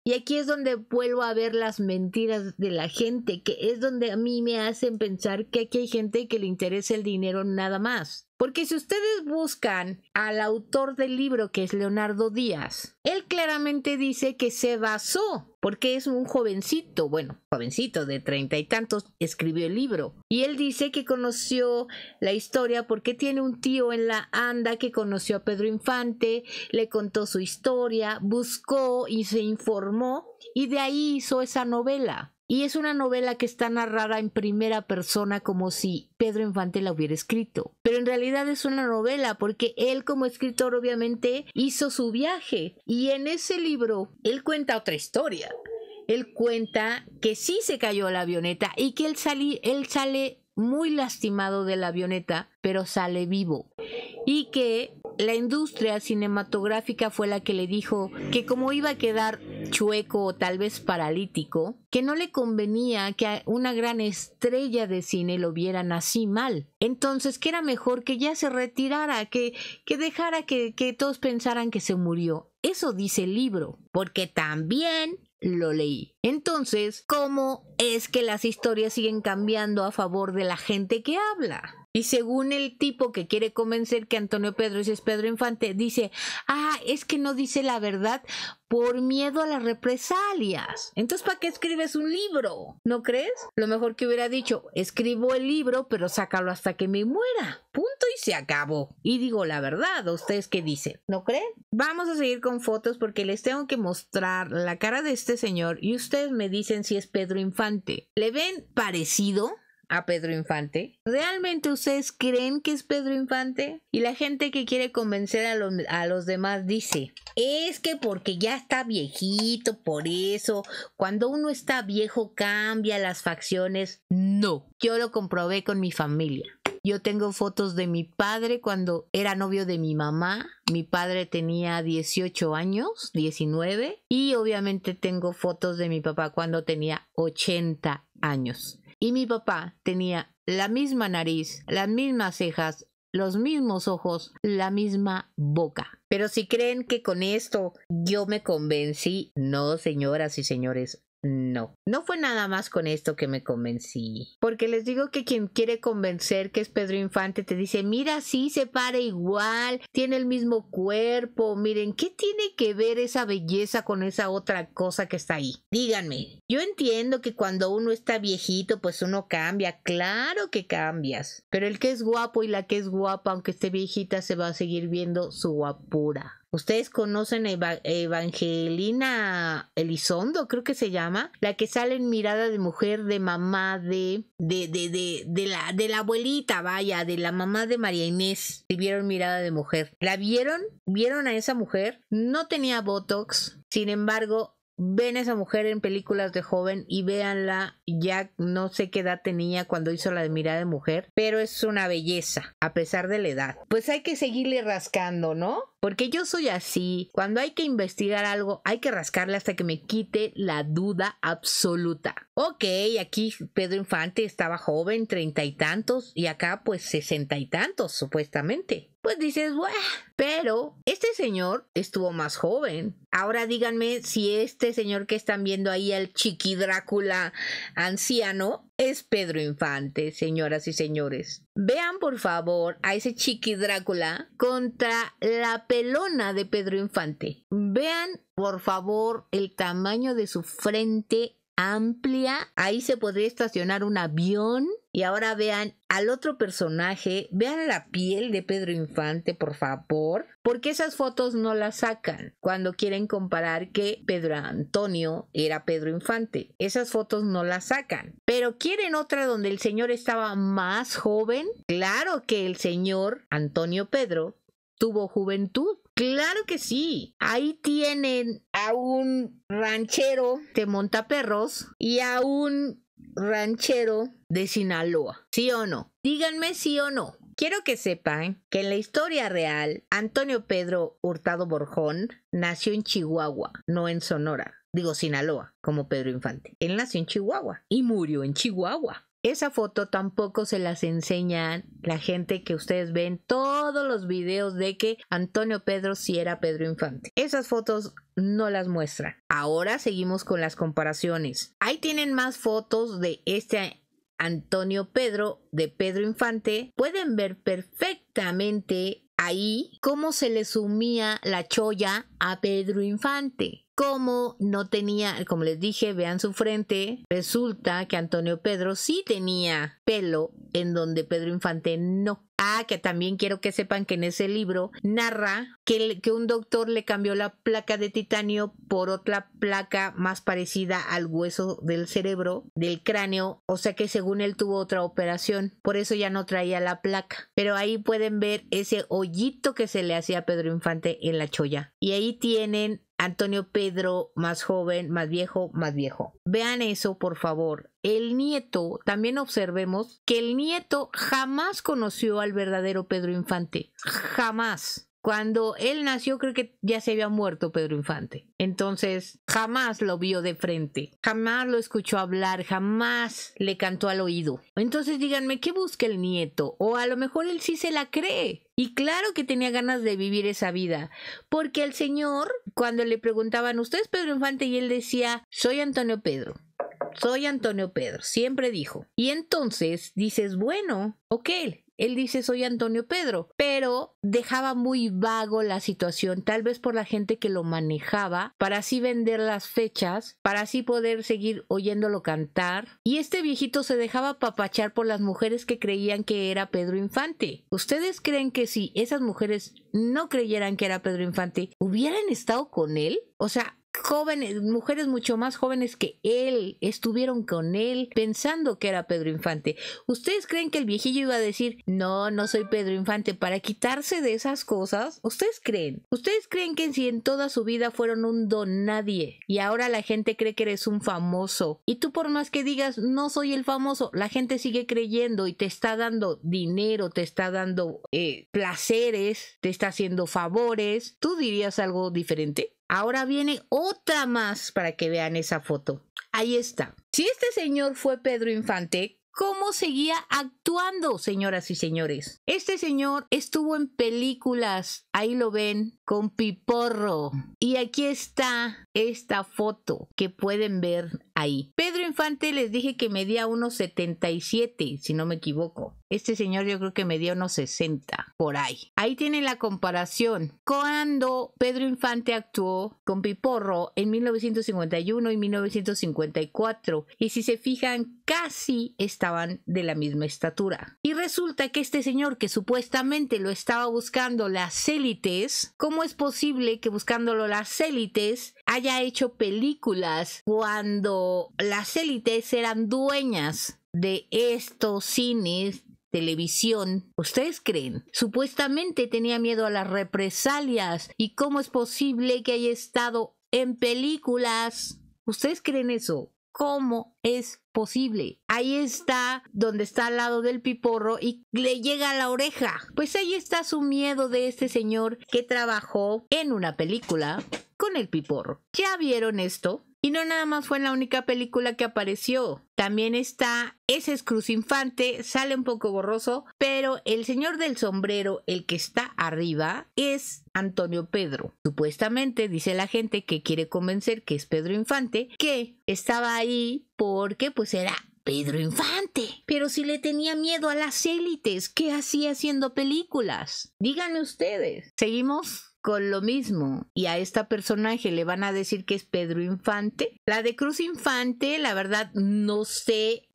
Y aquí es donde vuelvo a ver las mentiras de la gente, que es donde a mí me hacen pensar que aquí hay gente que le interesa el dinero nada más. Porque si ustedes buscan al autor del libro, que es Leonardo Díaz, él claramente dice que se basó, porque es un jovencito, jovencito de 30 y tantos, escribió el libro. Y él dice que conoció la historia porque tiene un tío en la ANDA que conoció a Pedro Infante, le contó su historia, buscó y se informó, y de ahí hizo esa novela. Y es una novela que está narrada en primera persona como si Pedro Infante la hubiera escrito. Pero en realidad es una novela porque él como escritor obviamente hizo su viaje. Y en ese libro él cuenta otra historia. Él cuenta que sí se cayó la avioneta y que él sale muy lastimado de la avioneta, pero sale vivo. Y que la industria cinematográfica fue la que le dijo que como iba a quedar chueco o tal vez paralítico, que no le convenía que a una gran estrella de cine lo vieran así mal. Entonces que era mejor que ya se retirara, que dejara que todos pensaran que se murió. Eso dice el libro, porque también lo leí. Entonces, ¿cómo es que las historias siguen cambiando a favor de la gente que habla? Y según el tipo que quiere convencer que Antonio Pedro es Pedro Infante, dice, es que no dice la verdad por miedo a las represalias. Entonces, ¿para qué escribes un libro? ¿No crees? Lo mejor que hubiera dicho, escribo el libro, pero sácalo hasta que me muera. Punto y se acabó. Y digo la verdad, ¿ustedes qué dicen? ¿No creen? Vamos a seguir con fotos porque les tengo que mostrar la cara de este señor y ustedes me dicen si es Pedro Infante. ¿Le ven parecido a Pedro Infante? ¿Realmente ustedes creen que es Pedro Infante? Y la gente que quiere convencer a los demás dice, es que porque ya está viejito, por eso, cuando uno está viejo cambia las facciones. No, yo lo comprobé con mi familia. Yo tengo fotos de mi padre cuando era novio de mi mamá. Mi padre tenía 18 años, 19. Y obviamente tengo fotos de mi papá cuando tenía 80 años. Y mi papá tenía la misma nariz, las mismas cejas, los mismos ojos, la misma boca. Pero si creen que con esto yo me convencí, no, señoras y señores. No fue nada más con esto que me convencí. Porque les digo que quien quiere convencer que es Pedro Infante te dice, mira, sí, se para igual, tiene el mismo cuerpo, miren, ¿qué tiene que ver esa belleza con esa otra cosa que está ahí? Díganme, yo entiendo que cuando uno está viejito, pues uno cambia, claro que cambias, pero el que es guapo y la que es guapa, aunque esté viejita, se va a seguir viendo su guapura. ¿Ustedes conocen a Evangelina Elizondo? Creo que se llama. La que sale en Mirada de Mujer, de mamá de la abuelita, vaya, de la mamá de María Inés. Si vieron Mirada de Mujer. ¿La vieron? ¿Vieron a esa mujer? No tenía botox. Sin embargo, ven a esa mujer en películas de joven y véanla, ya no sé qué edad tenía cuando hizo la de Mirada de Mujer, pero es una belleza, a pesar de la edad. Pues hay que seguirle rascando, ¿no? Porque yo soy así. Cuando hay que investigar algo, hay que rascarle hasta que me quite la duda absoluta. Ok, aquí Pedro Infante estaba joven, 30 y tantos, y acá pues 60 y tantos, supuestamente. Pues dices, bueno, pero este señor estuvo más joven. Ahora díganme si este señor que están viendo ahí, el Chiqui Drácula anciano, es Pedro Infante, señoras y señores. Vean por favor a ese Chiqui Drácula contra la pelona de Pedro Infante. Vean por favor el tamaño de su frente amplia. Ahí se podría estacionar un avión. Y ahora vean al otro personaje, vean la piel de Pedro Infante, por favor, porque esas fotos no las sacan cuando quieren comparar que Pedro Antonio era Pedro Infante. Esas fotos no las sacan, pero quieren otra donde el señor estaba más joven. Claro que el señor Antonio Pedro tuvo juventud. Claro que sí. Ahí tienen a un ranchero de Montaperros y a un ranchero de Sinaloa. ¿Sí o no? Díganme sí o no. Quiero que sepan que en la historia real, Antonio Pedro Hurtado Borjón nació en Chihuahua, no en Sonora. Digo Sinaloa, como Pedro Infante. Él nació en Chihuahua y murió en Chihuahua. Esa foto tampoco se las enseñan la gente que ustedes ven todos los videos de que Antonio Pedro sí era Pedro Infante. Esas fotos no las muestran. Ahora seguimos con las comparaciones. Ahí tienen más fotos de este Antonio Pedro de Pedro Infante. Pueden ver perfectamente ahí cómo se le sumía la cholla a Pedro Infante. como no tenía, como les dije, vean su frente, resulta que Antonio Pedro sí tenía pelo en donde Pedro Infante no. Ah, que también quiero que sepan que en ese libro narra que un doctor le cambió la placa de titanio por otra placa más parecida al hueso del cerebro, del cráneo, o sea que según él tuvo otra operación, por eso ya no traía la placa. Pero ahí pueden ver ese hoyito que se le hacía a Pedro Infante en la cholla. Y ahí tienen Antonio Pedro más joven, más viejo, más viejo. Vean eso, por favor. El nieto, también observemos que el nieto jamás conoció al verdadero Pedro Infante. Jamás. Cuando él nació, creo que ya se había muerto Pedro Infante. Entonces, jamás lo vio de frente. Jamás lo escuchó hablar. Jamás le cantó al oído. Entonces, díganme, ¿qué busca el nieto? O a lo mejor él sí se la cree. Y claro que tenía ganas de vivir esa vida. Porque el señor, cuando le preguntaban, ¿usted es Pedro Infante? Y él decía, soy Antonio Pedro. Soy Antonio Pedro. Siempre dijo. Y entonces dices, bueno, ok. Él dice soy Antonio Pedro, pero dejaba muy vago la situación, tal vez por la gente que lo manejaba, para así vender las fechas, para así poder seguir oyéndolo cantar. Y este viejito se dejaba papachar por las mujeres que creían que era Pedro Infante. ¿Ustedes creen que si esas mujeres no creyeran que era Pedro Infante, hubieran estado con él? O sea, jóvenes, mujeres mucho más jóvenes que él, estuvieron con él pensando que era Pedro Infante. ¿Ustedes creen que el viejillo iba a decir, no, no soy Pedro Infante, para quitarse de esas cosas? ¿Ustedes creen? ¿Ustedes creen que si en toda su vida fueron un don nadie y ahora la gente cree que eres un famoso? Y tú por más que digas, no soy el famoso, la gente sigue creyendo y te está dando dinero, te está dando placeres, te está haciendo favores. ¿Tú dirías algo diferente? Ahora viene otra más para que vean esa foto. Ahí está. Si este señor fue Pedro Infante, ¿cómo seguía actuando, señoras y señores? Este señor estuvo en películas, ahí lo ven, con Piporro. Y aquí está esta foto que pueden ver ahí. Pedro Infante les dije que medía unos 77, si no me equivoco. Este señor yo creo que medía unos 60, por ahí. Ahí tienen la comparación. Cuando Pedro Infante actuó con Piporro en 1951 y 1954. Y si se fijan, casi estaban de la misma estatura. Y resulta que este señor que supuestamente lo estaba buscando las élites, ¿cómo es posible que buscándolo las élites haya hecho películas cuando las élites eran dueñas de estos cines, televisión? ¿Ustedes creen? Supuestamente tenía miedo a las represalias. ¿Y cómo es posible que haya estado en películas? ¿Ustedes creen eso? ¿Cómo es posible? Ahí está, donde está al lado del Piporro y le llega a la oreja. Pues ahí está su miedo de este señor que trabajó en una película con el Piporro. ¿Ya vieron esto? Y no nada más fue en la única película que apareció. También está, ese es Cruz Infante, sale un poco borroso, pero el señor del sombrero, el que está arriba, es Antonio Pedro. Supuestamente dice la gente que quiere convencer que es Pedro Infante, que estaba ahí porque pues era Pedro Infante. Pero si le tenía miedo a las élites, ¿qué hacía haciendo películas? Díganme ustedes. ¿Seguimos con lo mismo? Y a esta personaje le van a decir que es Pedro Infante. La de Cruz Infante, la verdad, no sé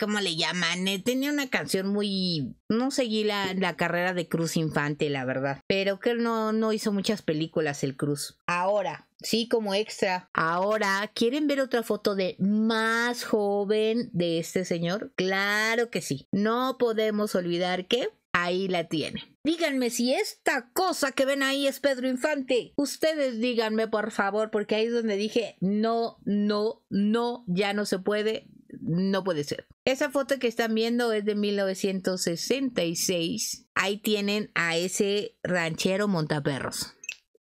cómo le llaman. Tenía una canción muy... No seguí la carrera de Cruz Infante, la verdad. Pero que no hizo muchas películas el Cruz. Ahora, sí, como extra. Ahora, ¿quieren ver otra foto de más joven de este señor? Claro que sí. No podemos olvidar que ahí la tiene. Díganme si esta cosa que ven ahí es Pedro Infante. Ustedes díganme, por favor, porque ahí es donde dije no, ya no se puede, no puede ser. Esa foto que están viendo es de 1966. Ahí tienen a ese ranchero montaperros.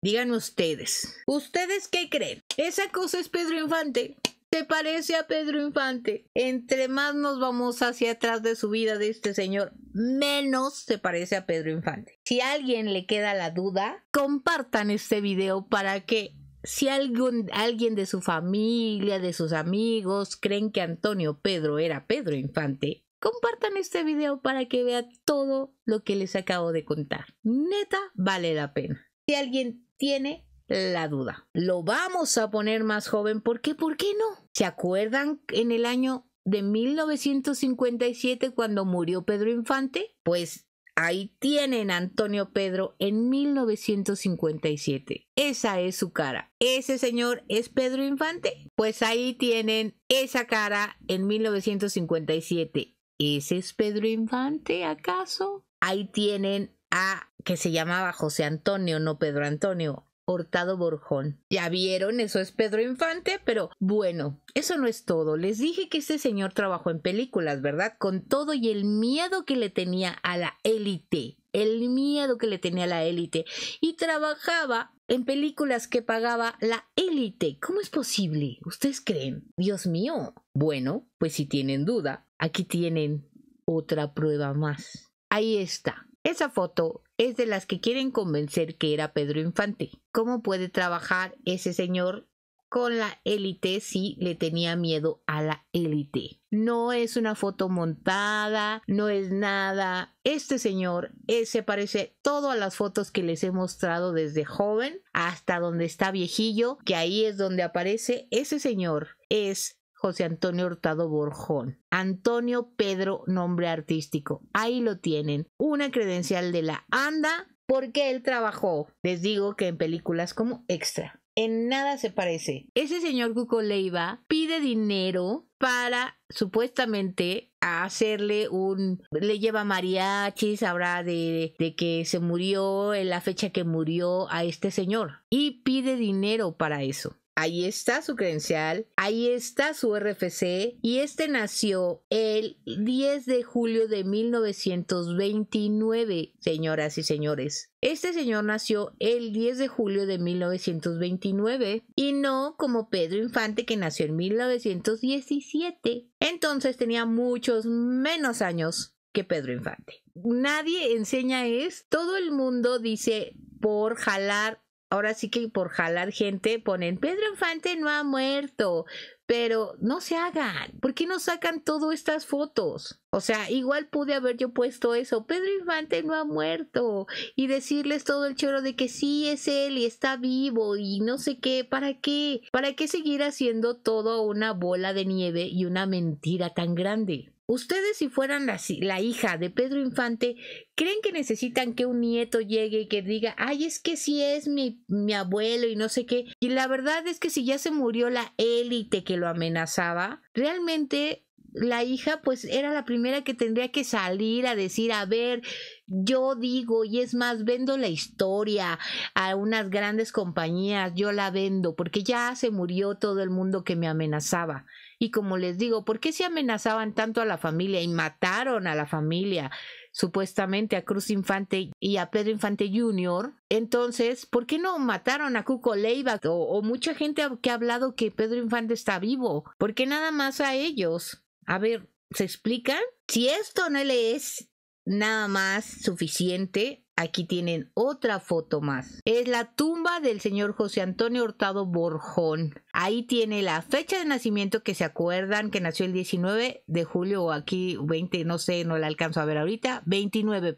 Díganme ustedes. ¿Ustedes qué creen? ¿Esa cosa es Pedro Infante? Se parece a Pedro Infante. Entre más nos vamos hacia atrás de su vida de este señor, menos se parece a Pedro Infante. Si a alguien le queda la duda, compartan este video para que si alguien de su familia, de sus amigos, creen que Antonio Pedro era Pedro Infante, compartan este video para que vean todo lo que les acabo de contar. Neta, vale la pena. Si alguien tiene la duda. Lo vamos a poner más joven porque, ¿por qué no? ¿Se acuerdan en el año de 1957 cuando murió Pedro Infante? Pues ahí tienen a Antonio Pedro en 1957. Esa es su cara. ¿Ese señor es Pedro Infante? Pues ahí tienen esa cara en 1957. ¿Ese es Pedro Infante, acaso? Ahí tienen a, que se llamaba José Antonio, no Pedro Antonio, Hurtado Borjón. Ya vieron, eso es Pedro Infante, pero bueno, eso no es todo. Les dije que este señor trabajó en películas, ¿verdad? Con todo y el miedo que le tenía a la élite. El miedo que le tenía a la élite. Y trabajaba en películas que pagaba la élite. ¿Cómo es posible? ¿Ustedes creen? Dios mío. Bueno, pues si tienen duda, aquí tienen otra prueba más. Ahí está. Esa foto es de las que quieren convencer que era Pedro Infante. ¿Cómo puede trabajar ese señor con la élite si le tenía miedo a la élite? No es una foto montada, no es nada. Este señor se parece todo a las fotos que les he mostrado desde joven hasta donde está viejillo, que ahí es donde aparece. Ese señor es José Antonio Hurtado Borjón. Antonio Pedro, nombre artístico. Ahí lo tienen. Una credencial de la ANDA porque él trabajó, les digo que en películas como extra. En nada se parece. Ese señor Cuco Leiva pide dinero para supuestamente hacerle le lleva mariachis, habrá de que se murió en la fecha que murió a este señor y pide dinero para eso. Ahí está su credencial, ahí está su RFC y este nació el 10 de julio de 1929, señoras y señores. Este señor nació el 10 de julio de 1929 y no como Pedro Infante que nació en 1917. Entonces tenía muchos menos años que Pedro Infante. Nadie enseña todo el mundo dice por jalar. Ahora sí que por jalar gente ponen Pedro Infante no ha muerto, pero no se hagan. ¿Por qué no sacan todas estas fotos? O sea, igual pude haber yo puesto eso, Pedro Infante no ha muerto, y decirles todo el choro de que sí es él y está vivo y no sé qué. ¿Para qué? ¿Para qué seguir haciendo todo una bola de nieve y una mentira tan grande? Ustedes, si fueran la hija de Pedro Infante, ¿creen que necesitan que un nieto llegue y que diga, ay, es que sí es mi abuelo y no sé qué? Y la verdad es que si ya se murió la élite que lo amenazaba, realmente la hija pues era la primera que tendría que salir a decir, a ver, yo digo, y es más, vendo la historia a unas grandes compañías, yo la vendo, porque ya se murió todo el mundo que me amenazaba. Y como les digo, ¿por qué se amenazaban tanto a la familia y mataron a la familia? Supuestamente a Cruz Infante y a Pedro Infante Jr. Entonces, ¿por qué no mataron a Cuco Leiva? O mucha gente que ha hablado que Pedro Infante está vivo. ¿Por qué nada más a ellos? A ver, ¿se explican? Si esto no le es nada más suficiente, aquí tienen otra foto más. Es la tumba del señor José Antonio Hurtado Borjón. Ahí tiene la fecha de nacimiento, que se acuerdan que nació el 19 de julio o aquí 20, no sé, no la alcanzo a ver ahorita. 29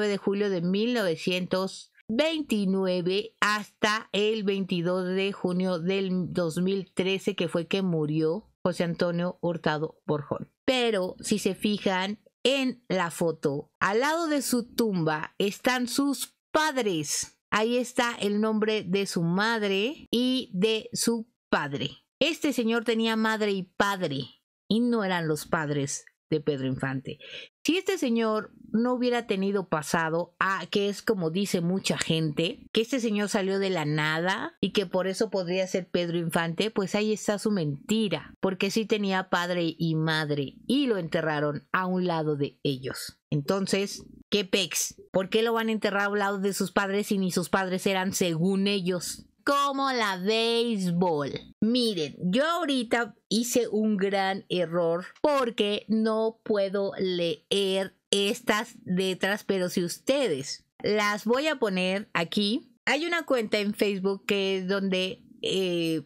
de julio de 1929 hasta el 22 de junio del 2013, que fue que murió José Antonio Hurtado Borjón. Pero si se fijan en la foto, al lado de su tumba están sus padres. Ahí está el nombre de su madre y de su padre. Este señor tenía madre y padre y no eran los padres de Pedro Infante. Si este señor no hubiera tenido pasado, que es como dice mucha gente, que este señor salió de la nada y que por eso podría ser Pedro Infante, pues ahí está su mentira, porque sí tenía padre y madre y lo enterraron a un lado de ellos. Entonces, ¿qué pex? ¿Por qué lo van a enterrar a un lado de sus padres si ni sus padres eran según ellos? Como la béisbol. Miren, yo ahorita hice un gran error porque no puedo leer estas letras, pero si ustedes las voy a poner aquí, hay una cuenta en Facebook que es donde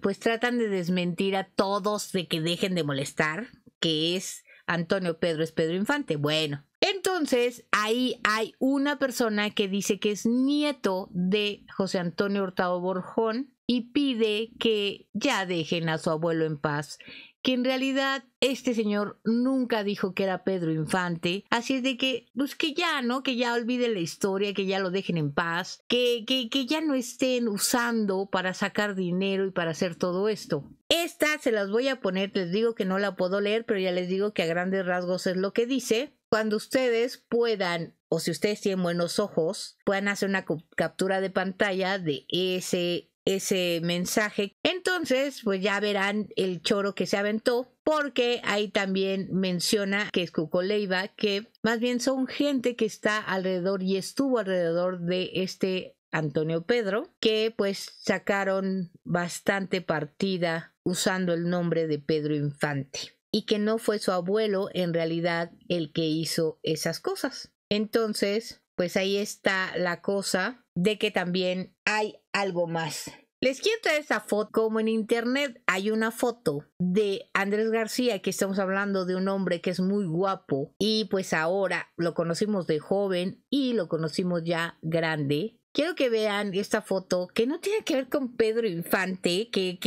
pues tratan de desmentir a todos de que dejen de molestar, que es Antonio Pedro es Pedro Infante. Bueno, entonces Entonces, ahí hay una persona que dice que es nieto de José Antonio Hurtado Borjón y pide que ya dejen a su abuelo en paz, que en realidad este señor nunca dijo que era Pedro Infante, así es de que, pues que ya, ¿no? Que ya olviden la historia, que ya lo dejen en paz, que ya no estén usando para sacar dinero y para hacer todo esto. Esta se las voy a poner, les digo que no la puedo leer, pero ya les digo que a grandes rasgos es lo que dice. Cuando ustedes puedan, o si ustedes tienen buenos ojos, puedan hacer una captura de pantalla de ese mensaje. Entonces, pues ya verán el choro que se aventó, porque ahí también menciona que es Cuco Leiva, que más bien son gente que está alrededor y estuvo alrededor de este Antonio Pedro, que pues sacaron bastante partida usando el nombre de Pedro Infante, y que no fue su abuelo en realidad el que hizo esas cosas. Entonces, pues ahí está la cosa de que también hay algo más. Les quiero traer esta foto. Como en internet hay una foto de Andrés García, que estamos hablando de un hombre que es muy guapo, y pues ahora lo conocimos de joven y lo conocimos ya grande. Quiero que vean esta foto que no tiene que ver con Pedro Infante, que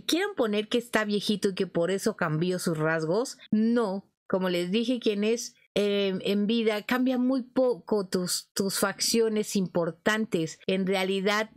quieran poner que está viejito y que por eso cambió sus rasgos. No, como les dije, quien es en vida cambia muy poco tus facciones importantes. En realidad,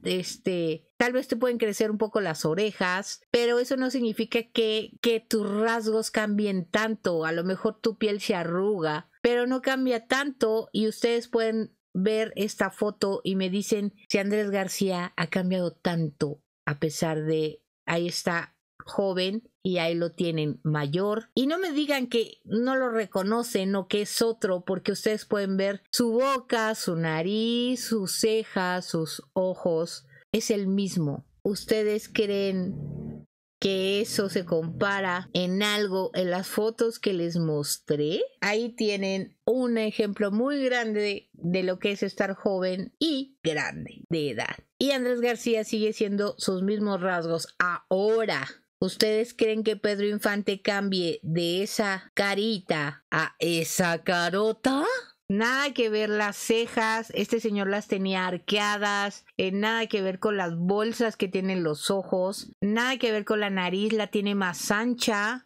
tal vez te pueden crecer un poco las orejas, pero eso no significa que tus rasgos cambien tanto. A lo mejor tu piel se arruga, pero no cambia tanto, y ustedes pueden ver esta foto y me dicen si Andrés García ha cambiado tanto, a pesar de ahí está joven y ahí lo tienen mayor. Y no me digan que no lo reconocen o que es otro, porque ustedes pueden ver su boca, su nariz, sus cejas, sus ojos, es el mismo. ¿Ustedes creen que eso se compara en algo en las fotos que les mostré? Ahí tienen un ejemplo muy grande de lo que es estar joven y grande de edad. Y Andrés García sigue siendo sus mismos rasgos ahora. ¿Ustedes creen que Pedro Infante cambie de esa carita a esa carota? Nada que ver las cejas, este señor las tenía arqueadas, nada que ver con las bolsas que tienen los ojos, nada que ver con la nariz, la tiene más ancha.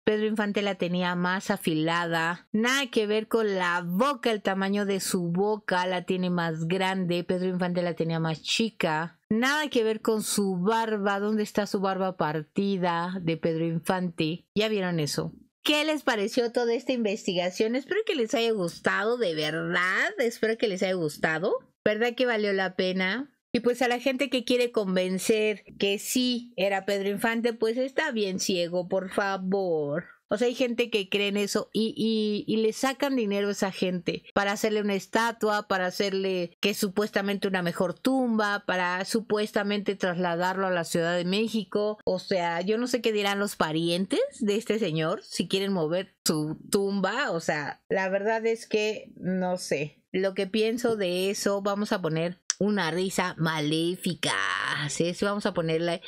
Pedro Infante la tenía más afilada, nada que ver con la boca, el tamaño de su boca la tiene más grande, Pedro Infante la tenía más chica, nada que ver con su barba, ¿dónde está su barba partida de Pedro Infante? ¿Ya vieron eso? ¿Qué les pareció toda esta investigación? Espero que les haya gustado, de verdad, espero que les haya gustado, ¿verdad que valió la pena? Y pues a la gente que quiere convencer que sí era Pedro Infante, pues está bien ciego, por favor. O sea, hay gente que cree en eso y le sacan dinero a esa gente para hacerle una estatua, para hacerle que supuestamente una mejor tumba, para supuestamente trasladarlo a la Ciudad de México. O sea, yo no sé qué dirán los parientes de este señor si quieren mover su tumba. O sea, la verdad es que no sé. Lo que pienso de eso, vamos a poner una risa maléfica. Sí, vamos a ponerle.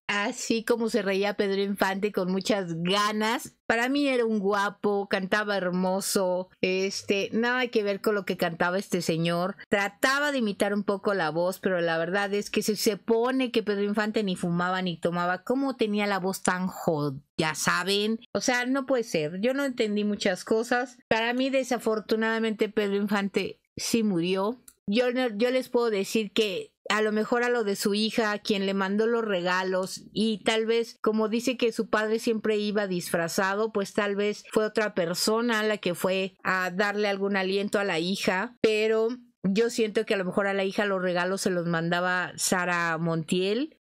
Así como se reía Pedro Infante con muchas ganas. Para mí era un guapo, cantaba hermoso, nada que ver con lo que cantaba este señor. Trataba de imitar un poco la voz, pero la verdad es que se pone que Pedro Infante ni fumaba ni tomaba. ¿Cómo tenía la voz tan jodida? Ya saben, o sea, no puede ser. Yo no entendí muchas cosas. Para mí, desafortunadamente, Pedro Infante sí murió. Yo les puedo decir que a lo mejor a lo de su hija, quien le mandó los regalos, y tal vez, como dice que su padre siempre iba disfrazado, pues tal vez fue otra persona la que fue a darle algún aliento a la hija, pero yo siento que a lo mejor a la hija los regalos se los mandaba Sara Montiel,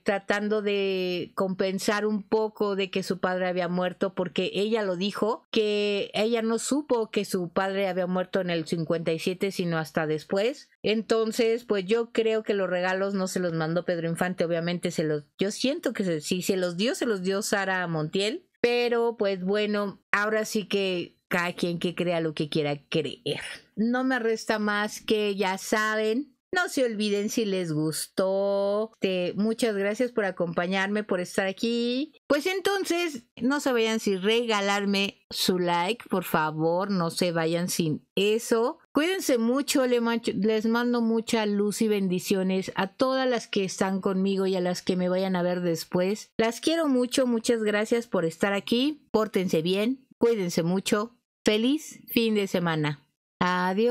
tratando de compensar un poco de que su padre había muerto, porque ella lo dijo, que ella no supo que su padre había muerto en el 57, sino hasta después. Entonces, pues yo creo que los regalos no se los mandó Pedro Infante, obviamente yo siento que si se los dio Sara Montiel, pero pues bueno, ahora sí que cada quien que crea lo que quiera creer. No me resta más que, ya saben, No se olviden si les gustó. Muchas gracias por acompañarme, por estar aquí. Pues entonces, no se vayan sin regalarme su like, por favor, no se vayan sin eso. Cuídense mucho, les mando mucha luz y bendiciones a todas las que están conmigo y a las que me vayan a ver después. Las quiero mucho, muchas gracias por estar aquí. Pórtense bien, cuídense mucho. Feliz fin de semana. Adiós.